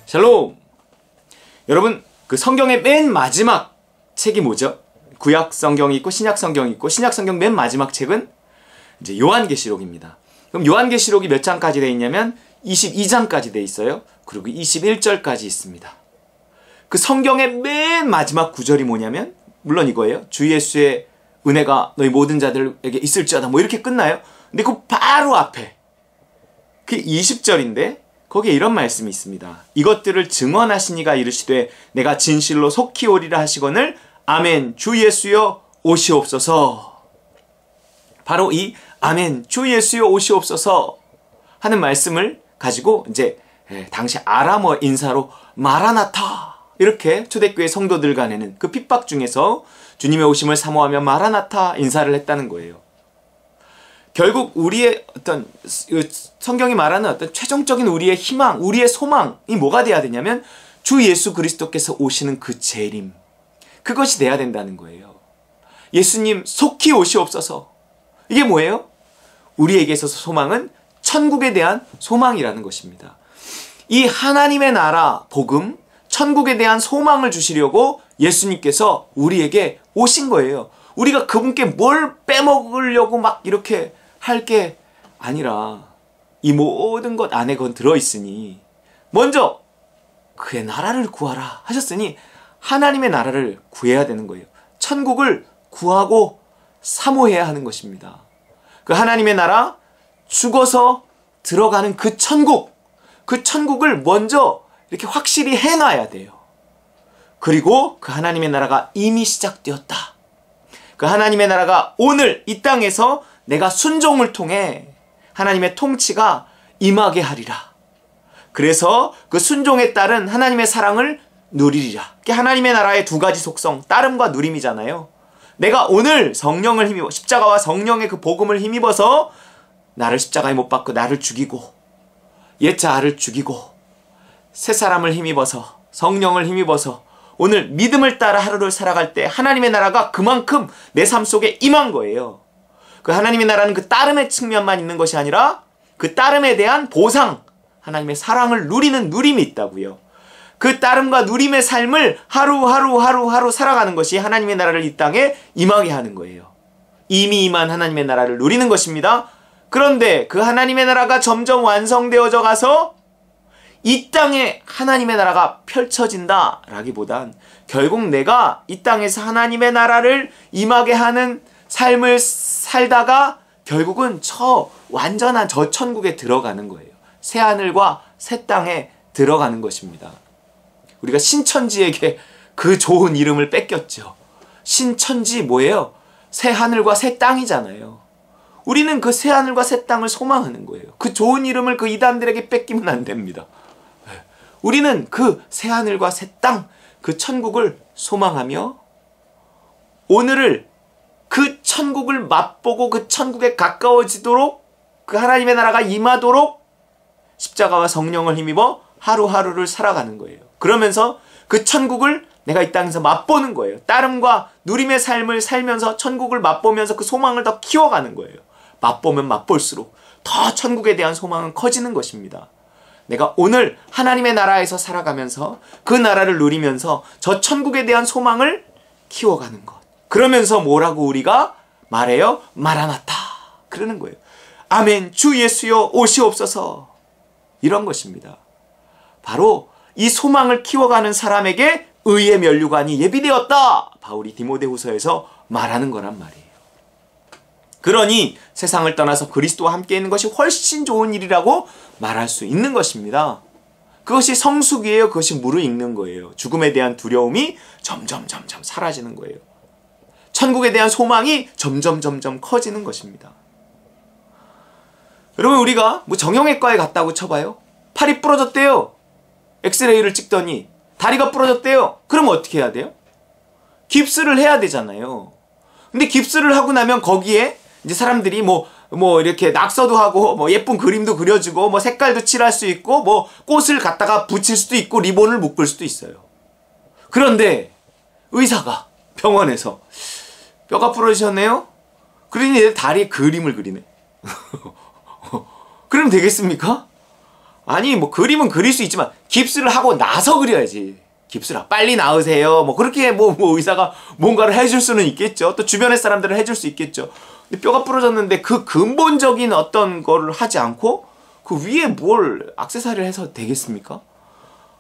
샬롬! 여러분, 그 성경의 맨 마지막 책이 뭐죠? 구약 성경이 있고 신약 성경이 있고 신약 성경 맨 마지막 책은 이제 요한계시록입니다. 그럼 요한계시록이 몇 장까지 되어 있냐면 22장까지 되어 있어요. 그리고 21절까지 있습니다. 그 성경의 맨 마지막 구절이 뭐냐면 물론 이거예요. 주 예수의 은혜가 너희 모든 자들에게 있을지어다 뭐 이렇게 끝나요. 근데 그 바로 앞에 그게 20절인데 거기에 이런 말씀이 있습니다. 이것들을 증언하시니가 이르시되 내가 진실로 속히 오리라 하시거늘 아멘 주 예수여 오시옵소서. 바로 이 아멘 주 예수여 오시옵소서 하는 말씀을 가지고 이제 당시 아람어 인사로 마라나타 이렇게 초대교회 성도들 간에는 그 핍박 중에서 주님의 오심을 사모하며 마라나타 인사를 했다는 거예요. 결국 우리의 어떤 성경이 말하는 어떤 최종적인 우리의 희망, 우리의 소망이 뭐가 돼야 되냐면 주 예수 그리스도께서 오시는 그 재림, 그것이 돼야 된다는 거예요. 예수님 속히 오시옵소서. 이게 뭐예요? 우리에게 있어서 소망은 천국에 대한 소망이라는 것입니다. 이 하나님의 나라 복음, 천국에 대한 소망을 주시려고 예수님께서 우리에게 오신 거예요. 우리가 그분께 뭘 빼먹으려고 막 이렇게 할 게 아니라 이 모든 것 안에 그건 들어있으니 먼저 그의 나라를 구하라 하셨으니 하나님의 나라를 구해야 되는 거예요. 천국을 구하고 사모해야 하는 것입니다. 그 하나님의 나라, 죽어서 들어가는 그 천국을 먼저 이렇게 확실히 해놔야 돼요. 그리고 그 하나님의 나라가 이미 시작되었다. 그 하나님의 나라가 오늘 이 땅에서 내가 순종을 통해 하나님의 통치가 임하게 하리라. 그래서 그 순종에 따른 하나님의 사랑을 누리리라. 하나님의 나라의 두 가지 속성, 따름과 누림이잖아요. 내가 오늘 성령을 힘입어 십자가와 성령의 그 복음을 힘입어서 나를 십자가에 못 박고 나를 죽이고 옛 자아를 죽이고 새 사람을 힘입어서 성령을 힘입어서 오늘 믿음을 따라 하루를 살아갈 때 하나님의 나라가 그만큼 내 삶 속에 임한 거예요. 그 하나님의 나라는 그 따름의 측면만 있는 것이 아니라 그 따름에 대한 보상, 하나님의 사랑을 누리는 누림이 있다고요. 그 따름과 누림의 삶을 하루하루 살아가는 것이 하나님의 나라를 이 땅에 임하게 하는 거예요. 이미 임한 하나님의 나라를 누리는 것입니다. 그런데 그 하나님의 나라가 점점 완성되어져 가서 이 땅에 하나님의 나라가 펼쳐진다라기보단 결국 내가 이 땅에서 하나님의 나라를 임하게 하는 삶을 살다가 결국은 완전한 저 천국에 들어가는 거예요. 새 하늘과 새 땅에 들어가는 것입니다. 우리가 신천지에게 그 좋은 이름을 뺏겼죠. 신천지 뭐예요? 새 하늘과 새 땅이잖아요. 우리는 그 새 하늘과 새 땅을 소망하는 거예요. 그 좋은 이름을 그 이단들에게 뺏기면 안 됩니다. 우리는 그 새 하늘과 새 땅, 그 천국을 소망하며 오늘을 그 천국을 맛보고 그 천국에 가까워지도록 그 하나님의 나라가 임하도록 십자가와 성령을 힘입어 하루하루를 살아가는 거예요. 그러면서 그 천국을 내가 이 땅에서 맛보는 거예요. 따름과 누림의 삶을 살면서 천국을 맛보면서 그 소망을 더 키워가는 거예요. 맛보면 맛볼수록 더 천국에 대한 소망은 커지는 것입니다. 내가 오늘 하나님의 나라에서 살아가면서 그 나라를 누리면서 저 천국에 대한 소망을 키워가는 것. 그러면서 뭐라고 우리가 말해요? 마라나타. 그러는 거예요. 아멘 주 예수여 오시옵소서. 이런 것입니다. 바로 이 소망을 키워가는 사람에게 의의 면류관이 예비되었다. 바울이 디모데후서에서 말하는 거란 말이에요. 그러니 세상을 떠나서 그리스도와 함께 있는 것이 훨씬 좋은 일이라고 말할 수 있는 것입니다. 그것이 성숙이에요. 그것이 무르익는 거예요. 죽음에 대한 두려움이 점점 사라지는 거예요. 천국에 대한 소망이 점점 커지는 것입니다. 여러분 우리가 뭐 정형외과에 갔다고 쳐봐요. 팔이 부러졌대요. 엑스레이를 찍더니 다리가 부러졌대요. 그럼 어떻게 해야 돼요? 깁스를 해야 되잖아요. 근데 깁스를 하고 나면 거기에 이제 사람들이 뭐 이렇게 낙서도 하고 뭐 예쁜 그림도 그려주고 뭐 색깔도 칠할 수 있고 뭐 꽃을 갖다가 붙일 수도 있고 리본을 묶을 수도 있어요. 그런데 의사가 병원에서 뼈가 부러지셨네요? 그러니 얘 다리에 그림을 그리네. 그럼 되겠습니까? 아니 뭐 그림은 그릴 수 있지만 깁스를 하고 나서 그려야지. 깁스라 빨리 나으세요. 뭐 그렇게 뭐 의사가 뭔가를 해줄 수는 있겠죠. 또 주변의 사람들은 해줄 수 있겠죠. 근데 뼈가 부러졌는데 그 근본적인 어떤 거를 하지 않고 그 위에 뭘 액세서리를 해서 되겠습니까?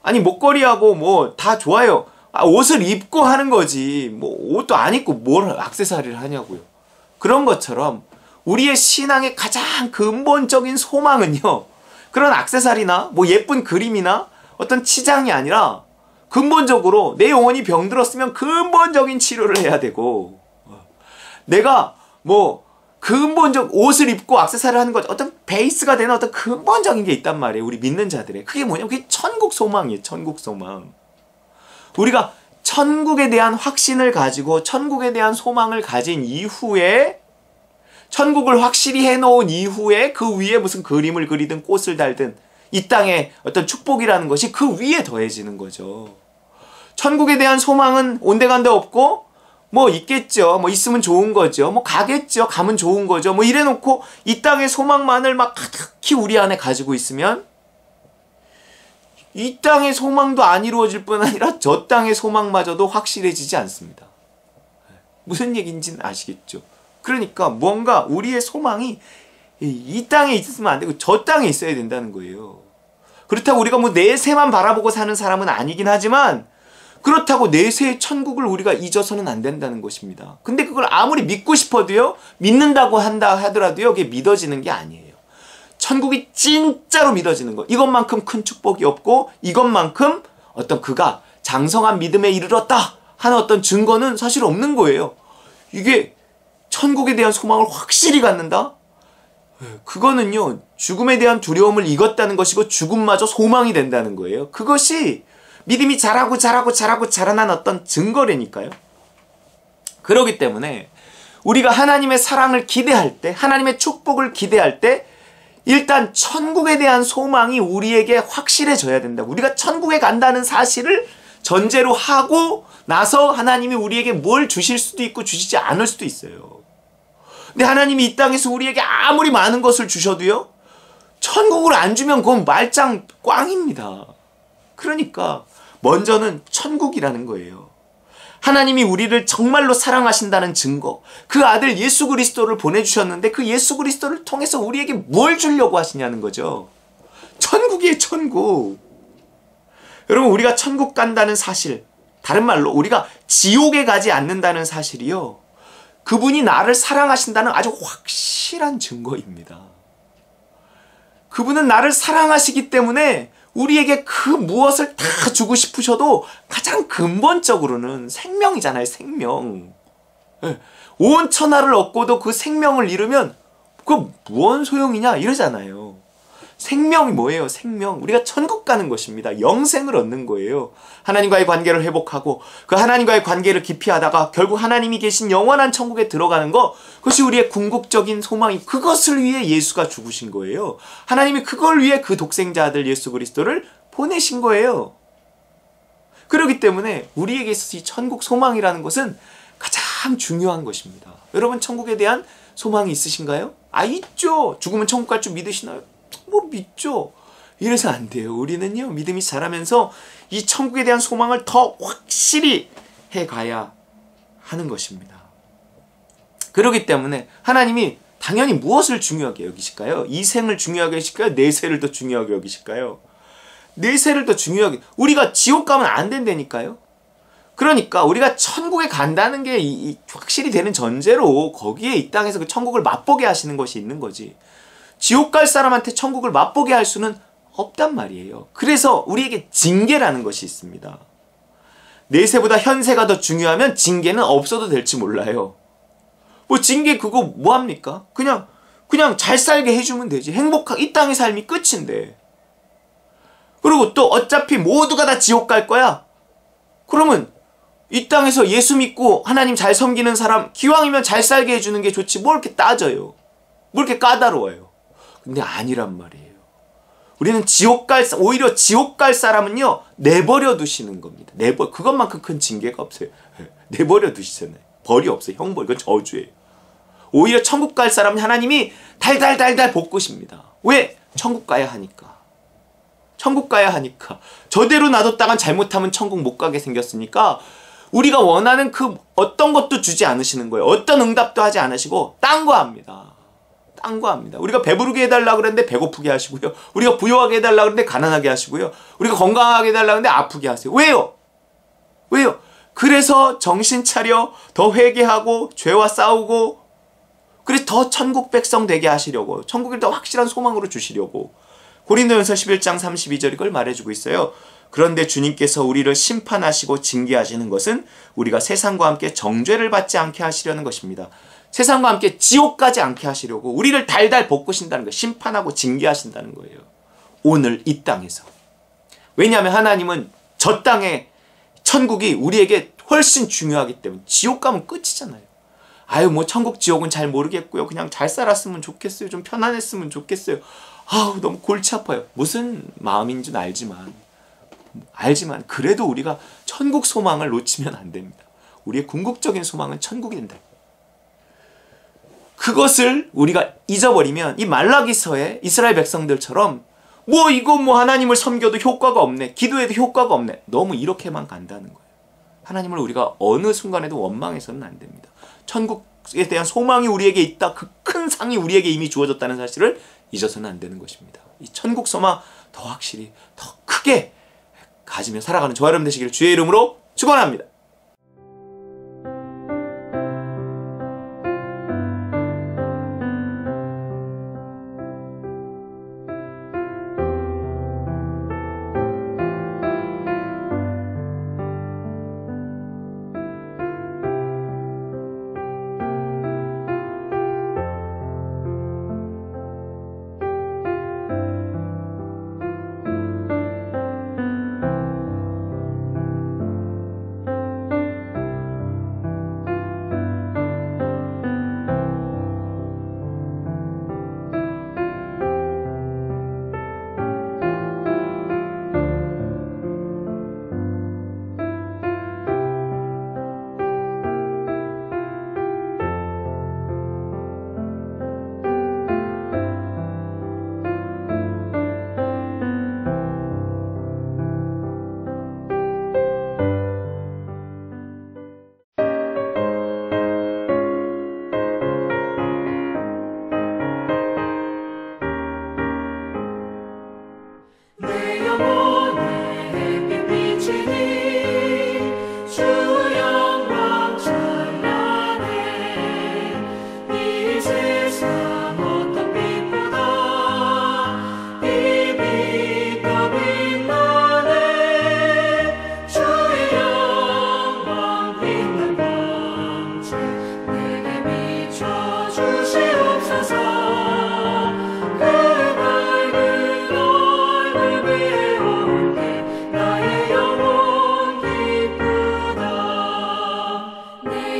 아니 목걸이하고 뭐 다 좋아요. 옷을 입고 하는 거지. 뭐 옷도 안 입고 뭘 액세서리를 하냐고요. 그런 것처럼 우리의 신앙의 가장 근본적인 소망은요. 그런 액세서리나 뭐 예쁜 그림이나 어떤 치장이 아니라 근본적으로 내 영혼이 병들었으면 근본적인 치료를 해야 되고, 내가 뭐 근본적 옷을 입고 액세서리를 하는 것, 어떤 베이스가 되는 어떤 근본적인 게 있단 말이에요. 우리 믿는 자들의. 그게 뭐냐면 그게 천국 소망이에요. 천국 소망. 우리가 천국에 대한 확신을 가지고 천국에 대한 소망을 가진 이후에, 천국을 확실히 해놓은 이후에 그 위에 무슨 그림을 그리든 꽃을 달든 이 땅의 어떤 축복이라는 것이 그 위에 더해지는 거죠. 천국에 대한 소망은 온데간데 없고 뭐 있겠죠. 뭐 있으면 좋은 거죠. 뭐 가겠죠. 가면 좋은 거죠. 뭐 이래놓고 이 땅의 소망만을 막 가득히 우리 안에 가지고 있으면 이 땅의 소망도 안 이루어질 뿐 아니라 저 땅의 소망마저도 확실해지지 않습니다. 무슨 얘기인지는 아시겠죠? 그러니까 뭔가 우리의 소망이 이 땅에 있으면 안 되고 저 땅에 있어야 된다는 거예요. 그렇다고 우리가 뭐 내세만 바라보고 사는 사람은 아니긴 하지만 그렇다고 내세의 천국을 우리가 잊어서는 안 된다는 것입니다. 근데 그걸 아무리 믿고 싶어도요, 믿는다고 한다 하더라도요, 그게 믿어지는 게 아니에요. 천국이 진짜로 믿어지는 거. 이것만큼 큰 축복이 없고 이것만큼 어떤 그가 장성한 믿음에 이르렀다 하는 어떤 증거는 사실 없는 거예요. 이게 천국에 대한 소망을 확실히 갖는다? 그거는요, 죽음에 대한 두려움을 이겼다는 것이고 죽음마저 소망이 된다는 거예요. 그것이 믿음이 자라난 어떤 증거라니까요. 그렇기 때문에 우리가 하나님의 사랑을 기대할 때, 하나님의 축복을 기대할 때 일단 천국에 대한 소망이 우리에게 확실해져야 된다. 우리가 천국에 간다는 사실을 전제로 하고 나서 하나님이 우리에게 뭘 주실 수도 있고 주시지 않을 수도 있어요. 근데 하나님이 이 땅에서 우리에게 아무리 많은 것을 주셔도요, 천국을 안 주면 그건 말짱 꽝입니다. 그러니까 먼저는 천국이라는 거예요. 하나님이 우리를 정말로 사랑하신다는 증거, 그 아들 예수 그리스도를 보내주셨는데 그 예수 그리스도를 통해서 우리에게 뭘 주려고 하시냐는 거죠. 천국이에요, 천국. 여러분, 우리가 천국 간다는 사실, 다른 말로 우리가 지옥에 가지 않는다는 사실이요, 그분이 나를 사랑하신다는 아주 확실한 증거입니다. 그분은 나를 사랑하시기 때문에 우리에게 그 무엇을 다 주고 싶으셔도 가장 근본적으로는 생명이잖아요, 생명. 온 천하를 얻고도 그 생명을 잃으면 그거 무언 소용이냐 이러잖아요. 생명이 뭐예요? 생명. 우리가 천국 가는 것입니다. 영생을 얻는 거예요. 하나님과의 관계를 회복하고 그 하나님과의 관계를 깊이 하다가 결국 하나님이 계신 영원한 천국에 들어가는 거, 그것이 우리의 궁극적인 소망이, 그것을 위해 예수가 죽으신 거예요. 하나님이 그걸 위해 그 독생자 아들 예수 그리스도를 보내신 거예요. 그렇기 때문에 우리에게 있어서 이 천국 소망이라는 것은 가장 중요한 것입니다. 여러분, 천국에 대한 소망이 있으신가요? 있죠. 죽으면 천국 갈 줄 믿으시나요? 뭐 믿죠. 이래서 안 돼요. 우리는요, 믿음이 자라면서 이 천국에 대한 소망을 더 확실히 해가야 하는 것입니다. 그렇기 때문에 하나님이 당연히 무엇을 중요하게 여기실까요? 이 생을 중요하게 여기실까요? 내세를 더 중요하게 여기실까요? 내세를 더 중요하게. 우리가 지옥 가면 안 된다니까요. 그러니까 우리가 천국에 간다는 게 확실히 되는 전제로 거기에 이 땅에서 그 천국을 맛보게 하시는 것이 있는 거지. 지옥 갈 사람한테 천국을 맛보게 할 수는 없단 말이에요. 그래서 우리에게 징계라는 것이 있습니다. 내세보다 현세가 더 중요하면 징계는 없어도 될지 몰라요. 뭐 징계 그거 뭐합니까? 그냥 잘 살게 해주면 되지. 행복하게 이 땅의 삶이 끝인데. 그리고 또 어차피 모두가 다 지옥 갈 거야. 그러면 이 땅에서 예수 믿고 하나님 잘 섬기는 사람 기왕이면 잘 살게 해주는 게 좋지 뭘 이렇게 따져요. 뭘 이렇게 까다로워요. 근데 아니란 말이에요. 우리는 오히려 지옥 갈 사람은요, 내버려 두시는 겁니다. 그것만큼 큰 징계가 없어요. 내버려 두시잖아요. 벌이 없어요. 형벌. 이건 저주예요. 오히려 천국 갈 사람은 하나님이 달달달달 볶으십니다. 왜? 천국 가야 하니까. 천국 가야 하니까. 저대로 놔뒀다간 잘못하면 천국 못 가게 생겼으니까 우리가 원하는 그 어떤 것도 주지 않으시는 거예요. 어떤 응답도 하지 않으시고 딴 거 합니다. 딴 거 합니다. 우리가 배부르게 해달라 그랬는데 배고프게 하시고요. 우리가 부유하게 해달라 그랬는데 가난하게 하시고요. 우리가 건강하게 해달라 그랬는데 아프게 하세요. 왜요? 왜요? 그래서 정신 차려 더 회개하고 죄와 싸우고 그래서 더 천국 백성 되게 하시려고, 천국을 더 확실한 소망으로 주시려고. 고린도전서 11장 32절 이걸 말해주고 있어요. 그런데 주님께서 우리를 심판하시고 징계하시는 것은 우리가 세상과 함께 정죄를 받지 않게 하시려는 것입니다. 세상과 함께 지옥 가지 않게 하시려고 우리를 달달 볶으신다는 거예요. 심판하고 징계하신다는 거예요. 오늘 이 땅에서. 왜냐하면 하나님은 저 땅에 천국이 우리에게 훨씬 중요하기 때문에. 지옥 가면 끝이잖아요. 아유 뭐 천국 지옥은 잘 모르겠고요. 그냥 잘 살았으면 좋겠어요. 좀 편안했으면 좋겠어요. 아우 너무 골치 아파요. 무슨 마음인지는 알지만 그래도 우리가 천국 소망을 놓치면 안 됩니다. 우리의 궁극적인 소망은 천국인데 그것을 우리가 잊어버리면 이 말라기서의 이스라엘 백성들처럼 뭐 이거 뭐 하나님을 섬겨도 효과가 없네, 기도해도 효과가 없네, 너무 이렇게만 간다는 거예요. 하나님을 우리가 어느 순간에도 원망해서는 안 됩니다. 천국에 대한 소망이 우리에게 있다, 그 큰 상이 우리에게 이미 주어졌다는 사실을 잊어서는 안 되는 것입니다. 이 천국 소망 더 확실히 더 크게 가지며 살아가는 저와 여러분 되시기를 주의 이름으로 축원합니다.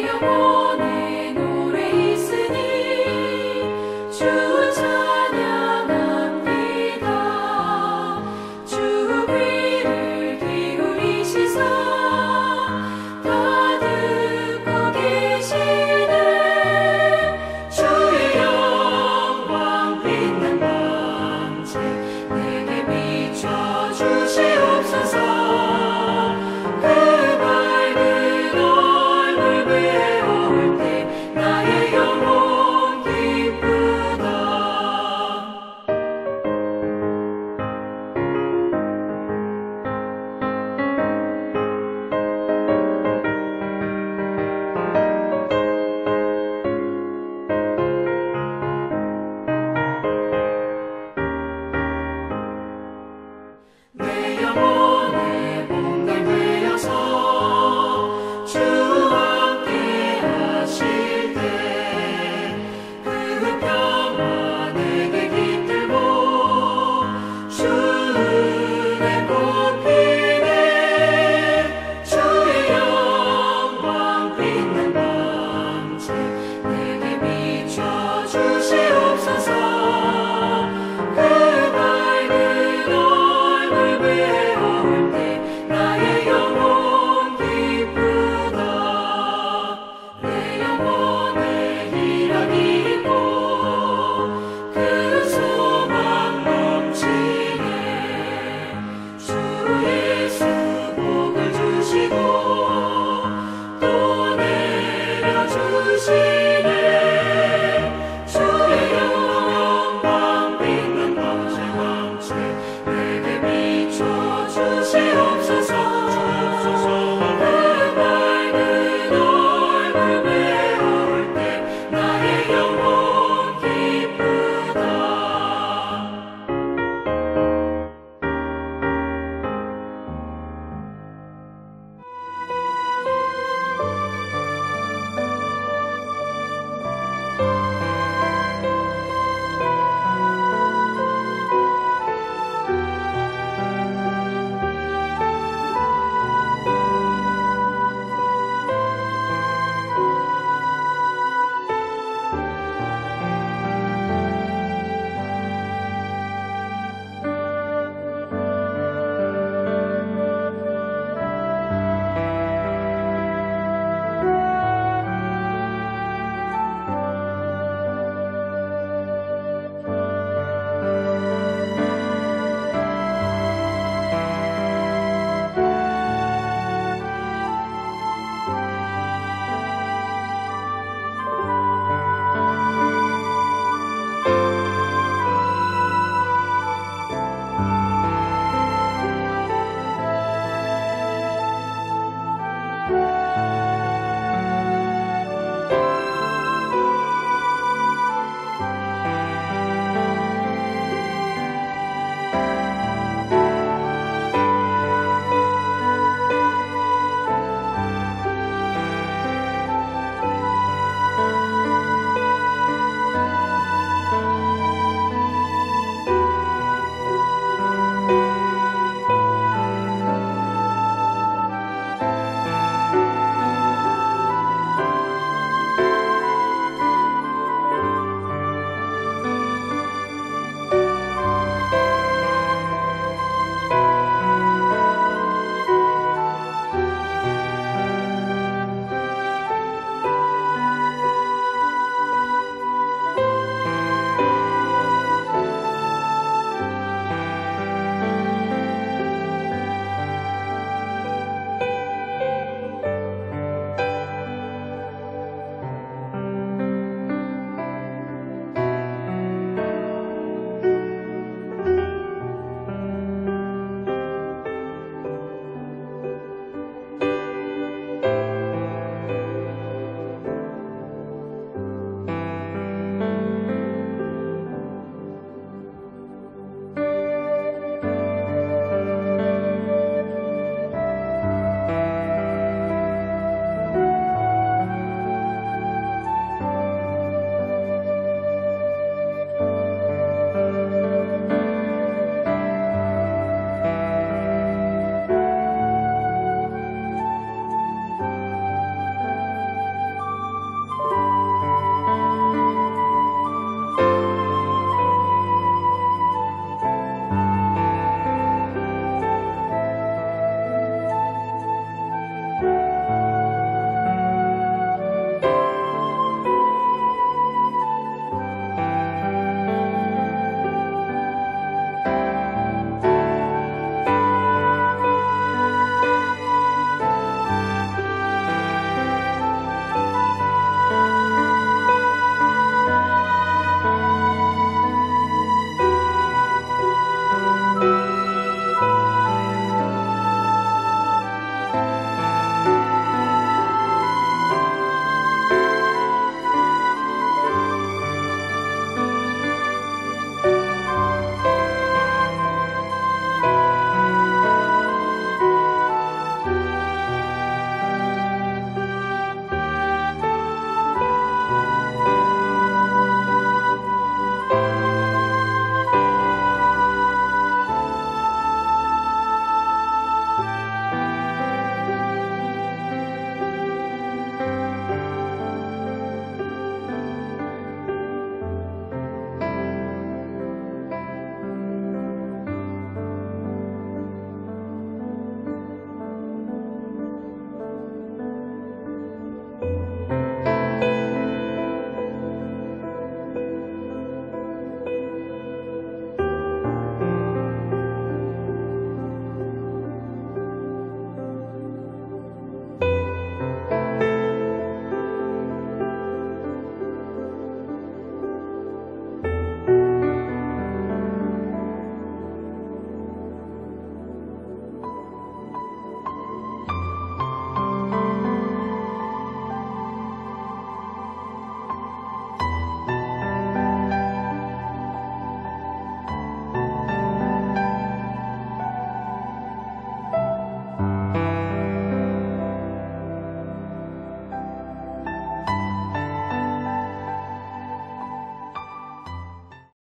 영혼의 노래 있으니 주